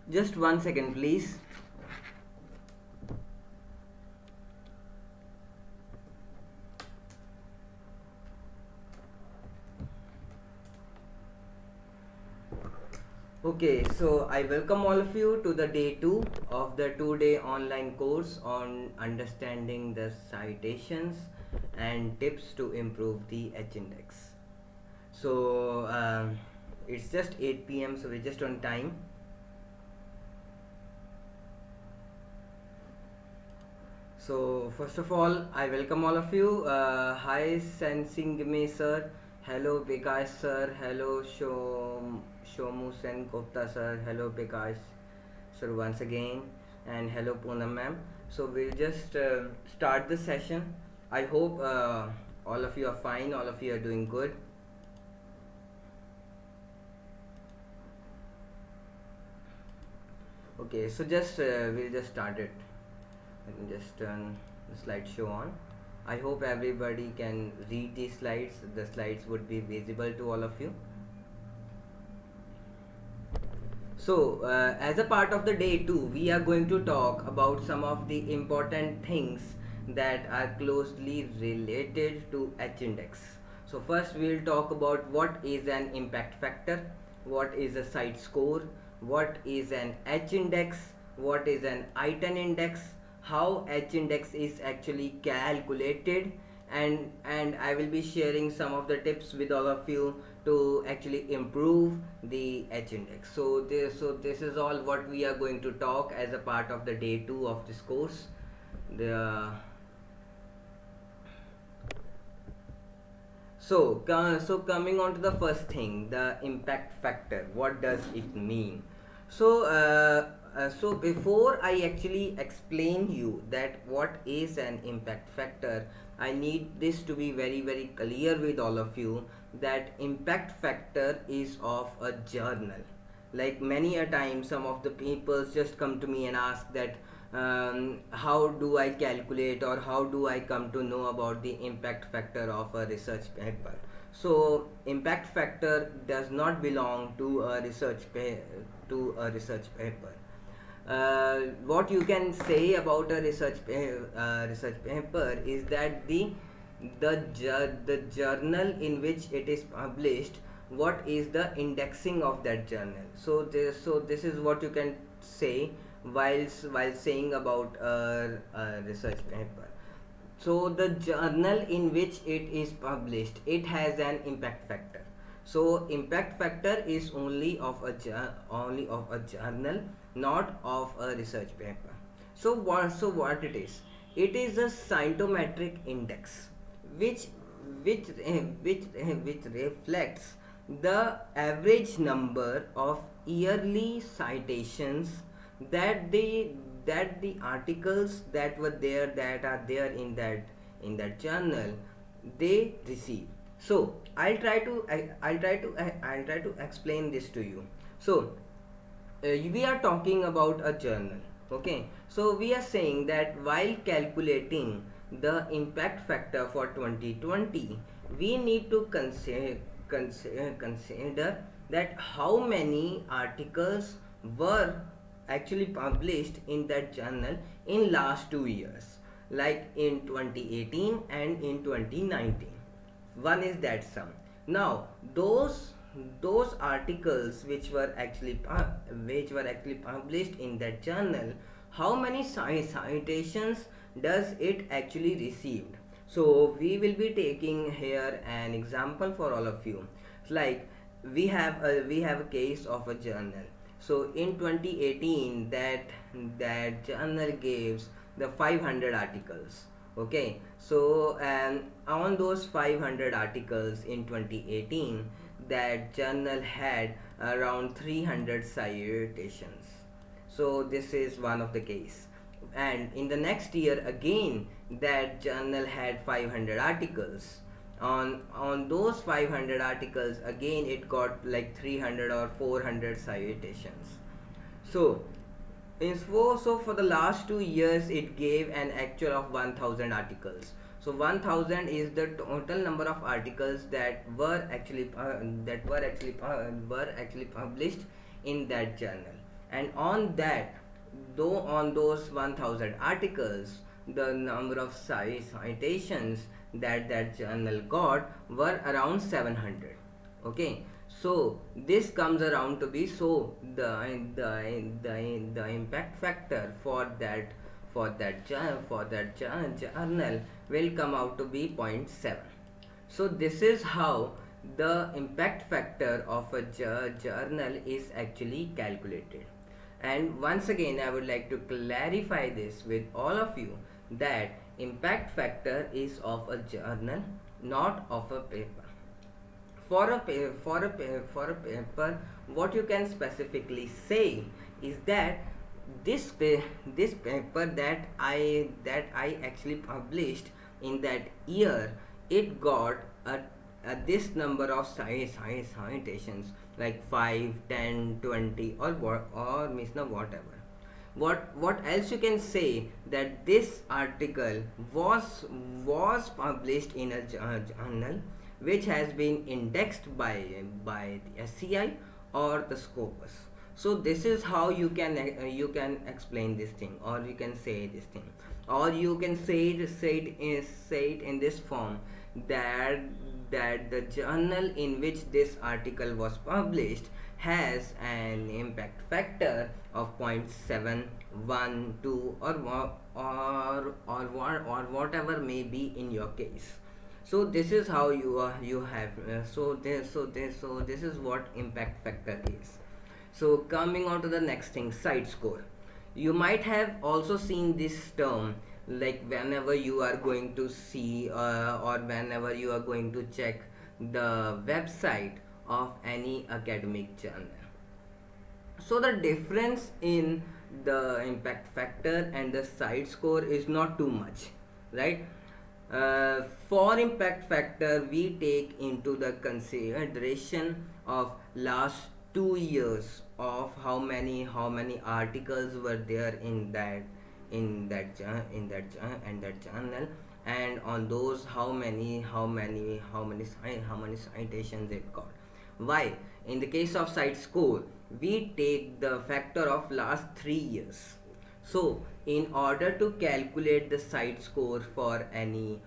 Just 1 second, please. Okay, so I welcome all of you to the day 2 of the 2-day online course on understanding the citations and tips to improve the H index. So it's just 8 p.m., so we're just on time. So first of all, I welcome all of you. Hi Sensingme sir, hello Bikash sir, hello Shomu Sen Gupta sir, hello Bikash sir once again, and hello Poonam ma'am. So we'll just start the session. I hope all of you are fine, all of you are doing good. Okay, so just we'll just start it. Let me just turn the slideshow on. I hope everybody can read these slides. The slides would be visible to all of you. So, as a part of the day 2, we are going to talk about some of the important things that are closely related to H index. So, first we'll talk about what is an impact factor, what is a site score, what is an H index, what is an I-10 index, how H index is actually calculated, and I will be sharing some of the tips with all of you to actually improve the H index. So this is all what we are going to talk as a part of the day 2 of this course. The so coming on to the first thing, the impact factor. What does it mean? So before I actually explain you that what is an impact factor, I need this to be very clear with all of you that impact factor is of a journal. Like many a time, some of the people just come to me and ask that how do I calculate or how do I come to know about the impact factor of a research paper. So impact factor does not belong to a research paper. What you can say about a research paper is that the journal in which it is published, what is the indexing of that journal. So this is what you can say while saying about a research paper. So the journal in which it is published, it has an impact factor. So impact factor is only of a journal, not of a research paper. So what it is? It is a scientometric index which which reflects the average number of yearly citations that the articles that were there, that are there in that journal, they receive. So I'll try to explain this to you. So we are talking about a journal. Okay, so we are saying that while calculating the impact factor for 2020, we need to consider that how many articles were actually published in that journal in last 2 years, like in 2018 and in 2019. One is that sum. Now those articles which were actually published in that journal, how many citations does it actually received? So we will be taking here an example for all of you. Like we have a case of a journal. So in 2018, that journal gives the 500 articles. Okay, so and on those 500 articles in 2018, that journal had around 300 citations. So this is one of the case. And in the next year again, that journal had 500 articles. On those 500 articles again, it got like 300 or 400 citations. So so for the last 2 years, it gave an actual of 1000 articles. So 1000 is the total number of articles that were actually published in that journal. and on that, though on those 1000 articles, the number of citations that that journal got were around 700. Okay, so this comes around to be, so the impact factor for that journal will come out to be zero point 0.7. So this is how the impact factor of a journal is actually calculated. And once again, I would like to clarify this with all of you that impact factor is of a journal, not of a paper. For a paper, what you can specifically say is that this paper that I actually published in that year, it got this number of citations, like 5, 10, 20, or means no, whatever. What else you can say, that this article was published in a journal which has been indexed by the SCI or the Scopus. So this is how you can explain this thing, or you can say this thing, or you can say it in this form, that the journal in which this article was published has an impact factor of 0.712, or whatever may be in your case. So this is how you have this is what impact factor is. So coming on to the next thing, site score. You might have also seen this term, like whenever you are going to see, or whenever you are going to check the website of any academic journal. So the difference in the impact factor and the site score is not too much, right? For impact factor, we take into the consideration of last 2 years of how many articles were there in that journal, and on those how many citations it got. Why? In the case of site score, we take the factor of last 3 years. So in order to calculate the site score for any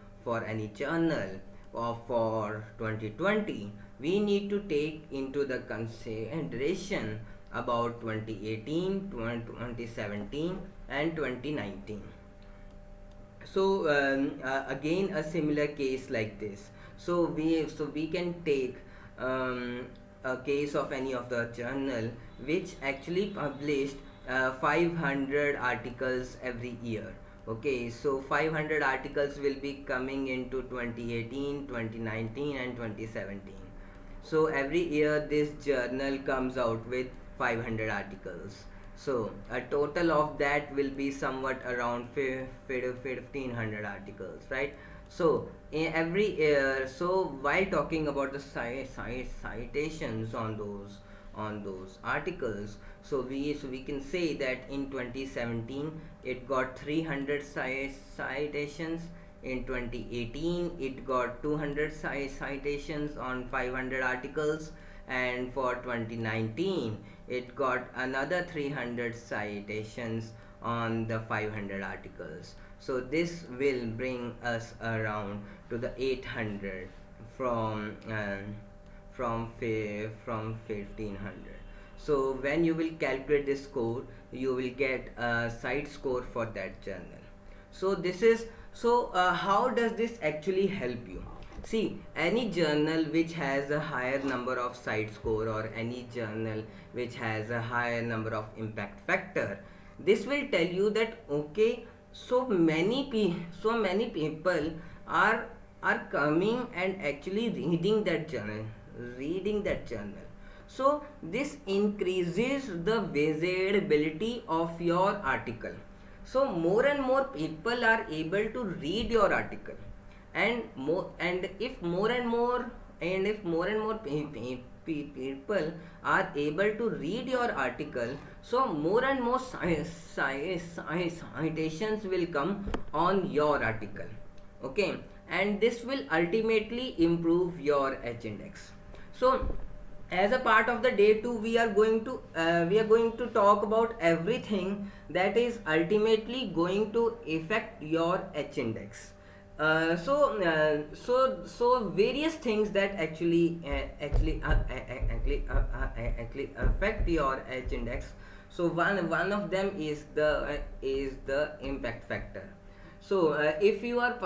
journal, or for 2020, we need to take into the consideration about 2018, 2017, and 2019. So again, a similar case like this. So we can take a case of any of the journal which actually published 500 articles every year. Okay, so 500 articles will be coming into 2018, 2019, and 2017. So every year this journal comes out with 500 articles. So a total of that will be somewhat around 1500 articles, right? So in every year, so while talking about the citations on those articles, so we can say that in 2017 it got 300 citations. In 2018 it got 200 citations on 500 articles, and for 2019 it got another 300 citations on the 500 articles. So this will bring us around to the 800 from 1500. So when you will calculate this score, you will get a site score for that journal. So this is, how does this actually help you? See, any journal which has a higher number of site score, or any journal which has a higher number of impact factor, this will tell you that okay, so many people are coming and actually reading that journal. So this increases the visibility of your article. So more and more people are able to read your article, and if more and more people are able to read your article, so more and more citations will come on your article. Okay, and this will ultimately improve your H index. So As a part of the day 2, we are going to talk about everything that is ultimately going to affect your H index. So various things that actually affect your H index. So one of them is the impact factor. So if you are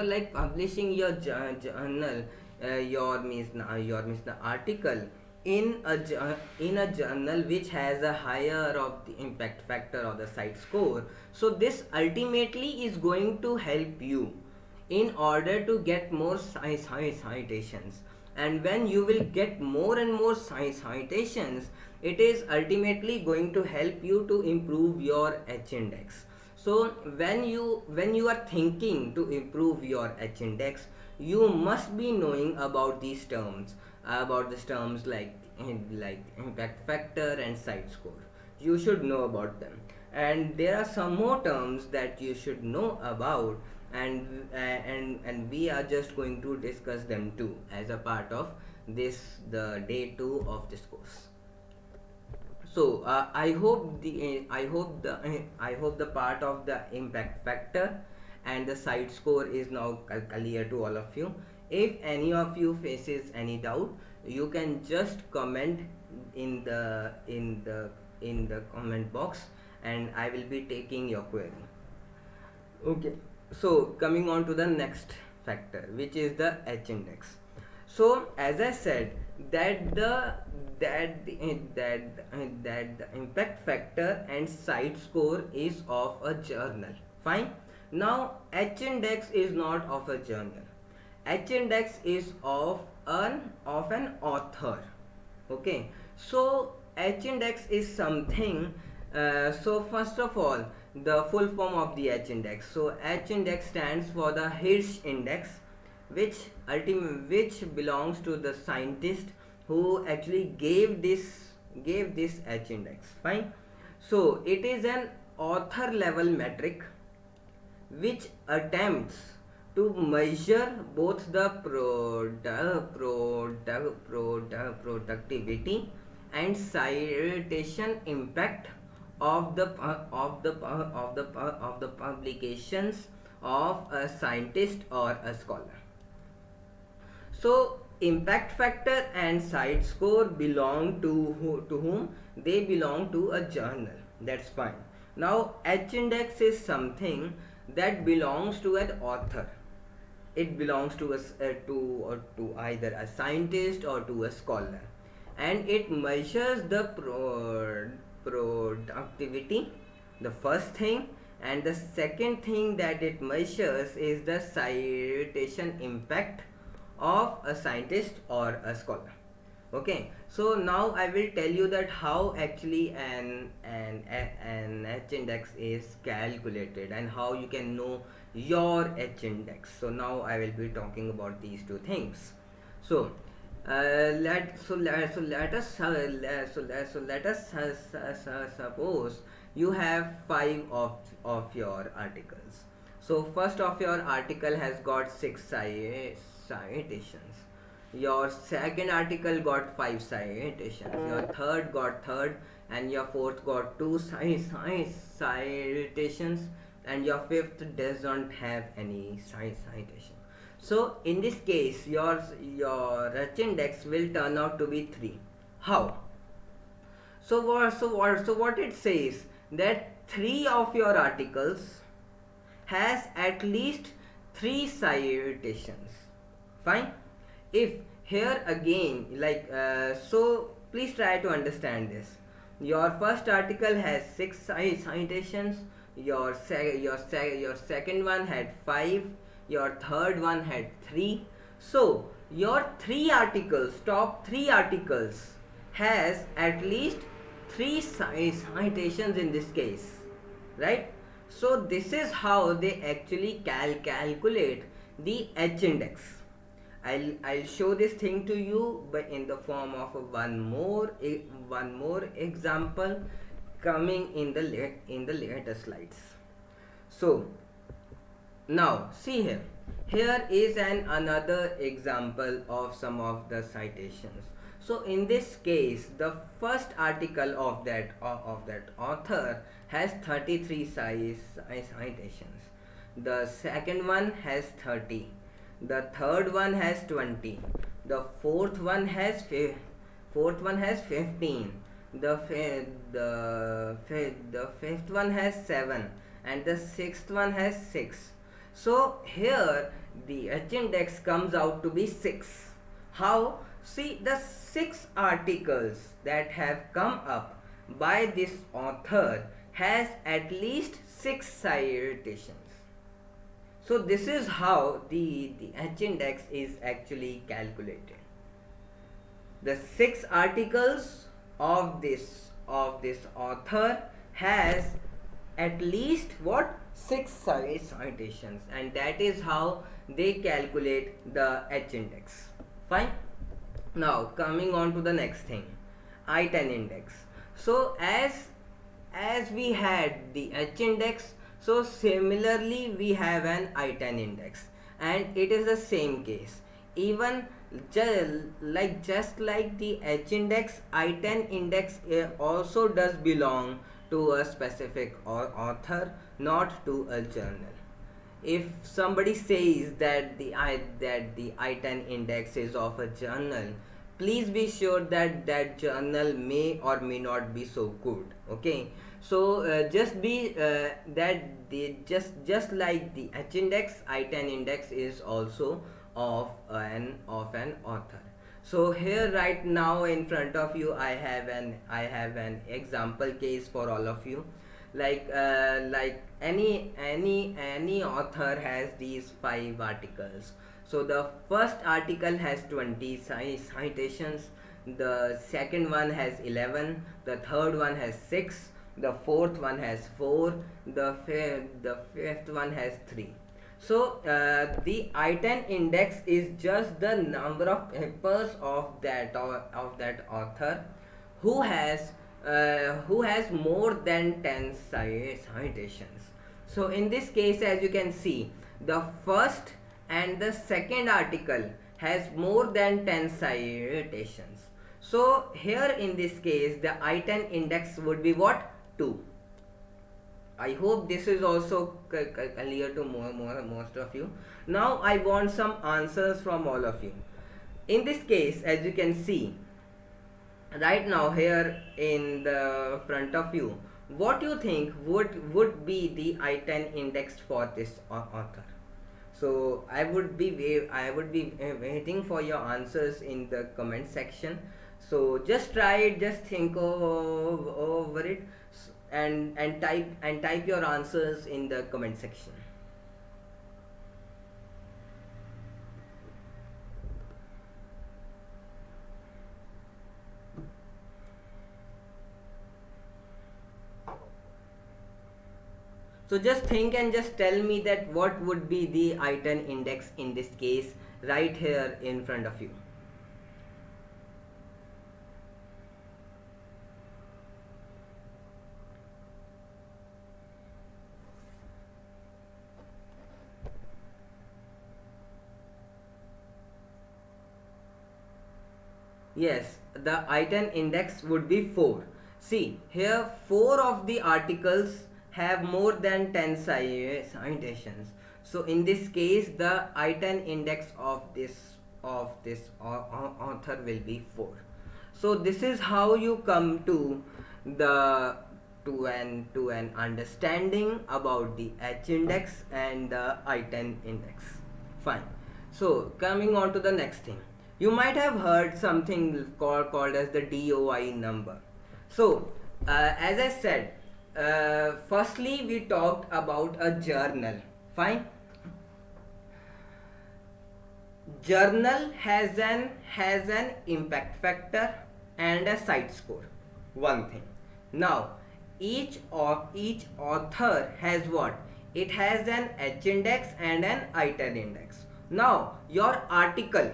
like publishing your journal, your means the article in a journal which has a higher of the impact factor or the site score, so this ultimately is going to help you in order to get more citations. And when you will get more and more citations, it is ultimately going to help you to improve your H index. So when you are thinking to improve your H index, you must be knowing about these terms, about these terms like impact factor and site score. You should know about them, and there are some more terms that you should know about, and we are just going to discuss them too as a part of the day 2 of this course. So I hope the part of the impact factor and the site score is now clear to all of you. If any of you faces any doubt, you can just comment in the comment box, and I will be taking your query. Okay, so coming on to the next factor, which is the H index. So as I said, that the that the, that the impact factor and site score is of a journal. Fine. Now H index is not of a journal. H index is of an author. Okay, so H index is something. So first of all, the full form of the H index. So H index stands for the Hirsch index, which belongs to the scientist who actually gave this H index. Fine. So it is an author level metric which attempts to measure both the productivity and citation impact of the publications of a scientist or a scholar. So impact factor and site score belong to whom? They belong to a journal. That's fine. Now H index is something that belongs to an author. It belongs to to either a scientist or to a scholar, and it measures the productivity, the first thing, and the second thing that it measures is the citation impact of a scientist or a scholar. Okay, so now I will tell you that how actually an H index is calculated and how you can know your H index. So now I will be talking about these two things. So let us suppose you have five of your articles. So first of your article has got six citations. Your second article got five citations. Your third got third, and your fourth got two citations, and your fifth doesn't have any citation. So in this case, your H index will turn out to be 3. How? So what it says, that 3 of your articles has at least 3 citations. Fine. If here again, so please try to understand this. Your first article has 6 citations. Your second one had 5. Your third one had 3. So your 3 articles, top 3 articles, has at least 3 citations in this case, right? So this is how they actually calculate the H index. I'll show this thing to you, but in the form of one more example coming in the later slides. So now see here. Here is another example of some of the citations. So in this case, the first article of that author has 33 citations. The second one has 30. The third one has 20. The fourth one has 15. The fifth one has 7, and the sixth one has 6. So here the H index comes out to be 6. How? See, the 6 articles that have come up by this author has at least 6 citations. So this is how the H index is actually calculated. The 6 articles of this author has at least what, 6 citations, and that is how they calculate the H index. Fine. Now coming on to the next thing, I-10 index. So as we had the H index, so similarly we have an I-10 index, and it is the same case. Even just like the H index, I-10 index also does belong to a specific author, not to a journal. If somebody says that the I-10 index is of a journal, please be sure that that journal may or may not be so good. Okay, so just be that the just like the H index, I-10 index is also of an author. So here right now in front of you I have an example case for all of you. Like any author has these 5 articles. So the first article has 20 citations, the second one has 11, the third one has 6, the fourth one has 4, the fifth one has 3. So the I-10 index is just the number of papers of that author who has more than 10 citations. So in this case, as you can see, the first and the second article has more than 10 citations. So here in this case, the I-10 index would be what? 2. I hope this is also clear to most of you. Now I want some answers from all of you. In this case, as you can see right now here in the front of you, what you think would be the I-10 index for this author? So I would be waiting for your answers in the comment section. So just try it, just think over it, and type your answers in the comment section. So just think and just tell me that what would be the I-10 index in this case right here in front of you. Yes, the I-10 index would be 4. See, here 4 of the articles have more than 10 citations. So in this case, the I-10 index of this author will be 4. So this is how you come to an understanding about the H index and the I-10 index. Fine. So coming on to the next thing, you might have heard something called as the DOI number. So as I said, firstly we talked about a journal. Fine. Journal has an impact factor and a site score. One thing. Now each author has what? It has an H index and an I-10 index. Now your article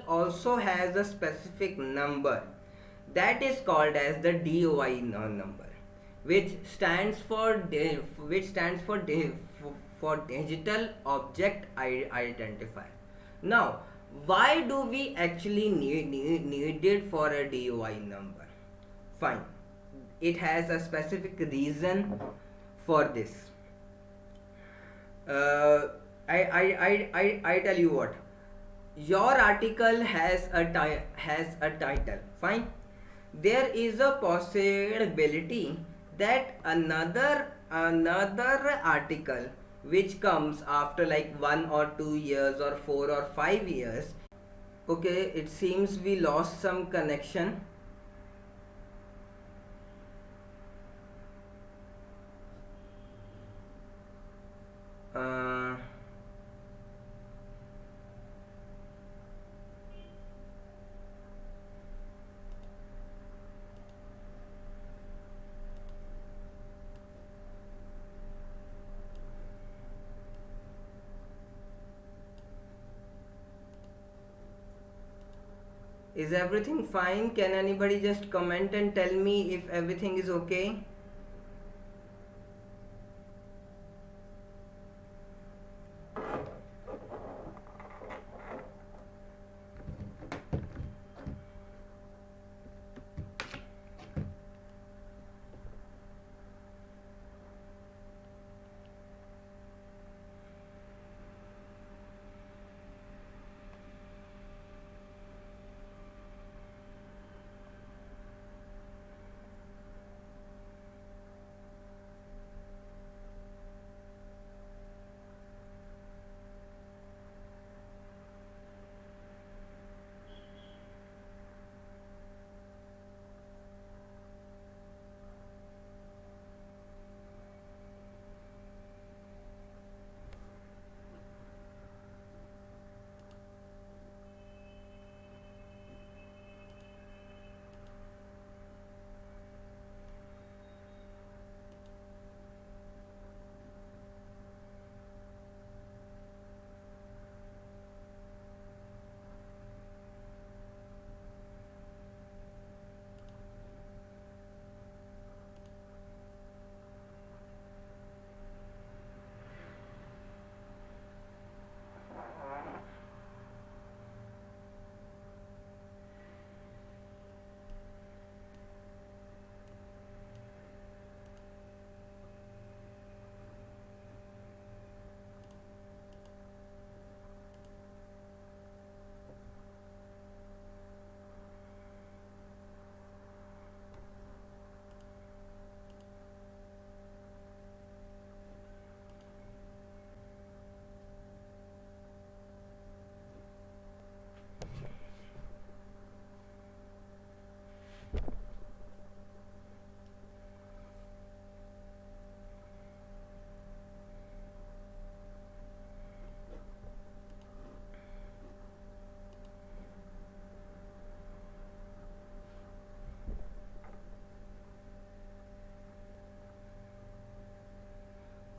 also has a specific number that is called as the DOI number, which stands for digital object identifier. Now Why do we actually need it for a DUI number? Fine, it has a specific reason for this. uh, I tell you what, your article has a title. Fine, there is a possibility that another article which comes after like 1 or 2 years or 4 or 5 years. Okay, it seems we lost some connection. uh, is everything fine? Can anybody just comment and tell me if everything is okay?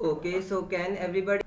Okay, so can everybody?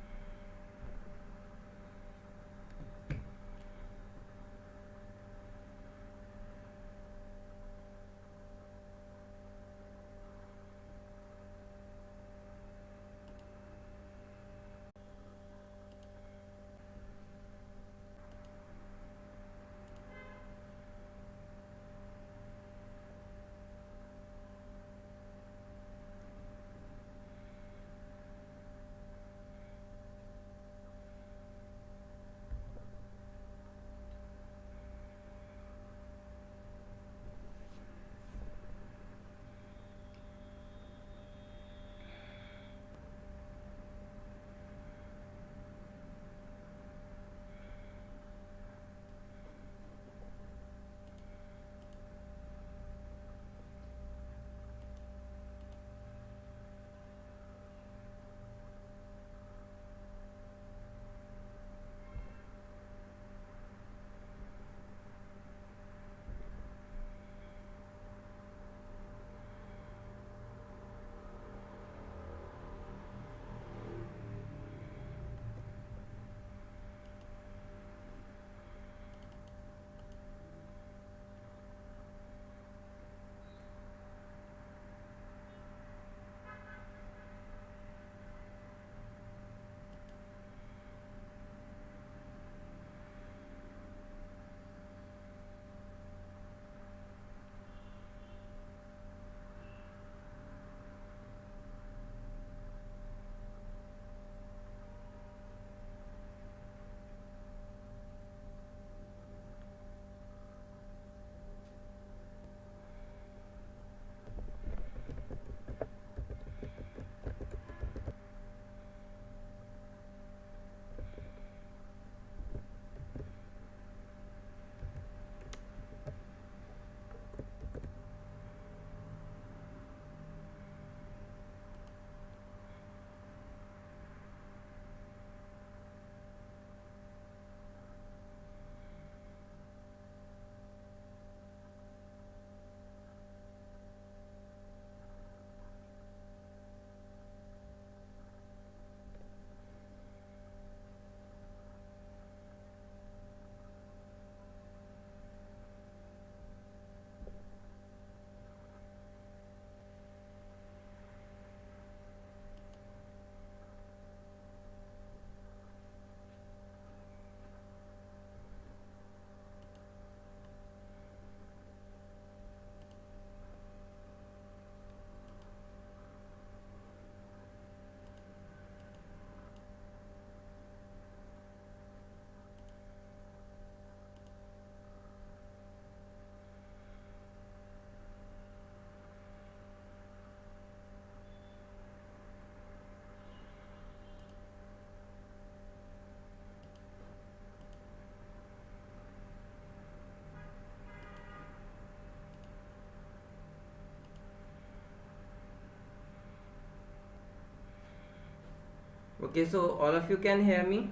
Okay, so all of you can hear me?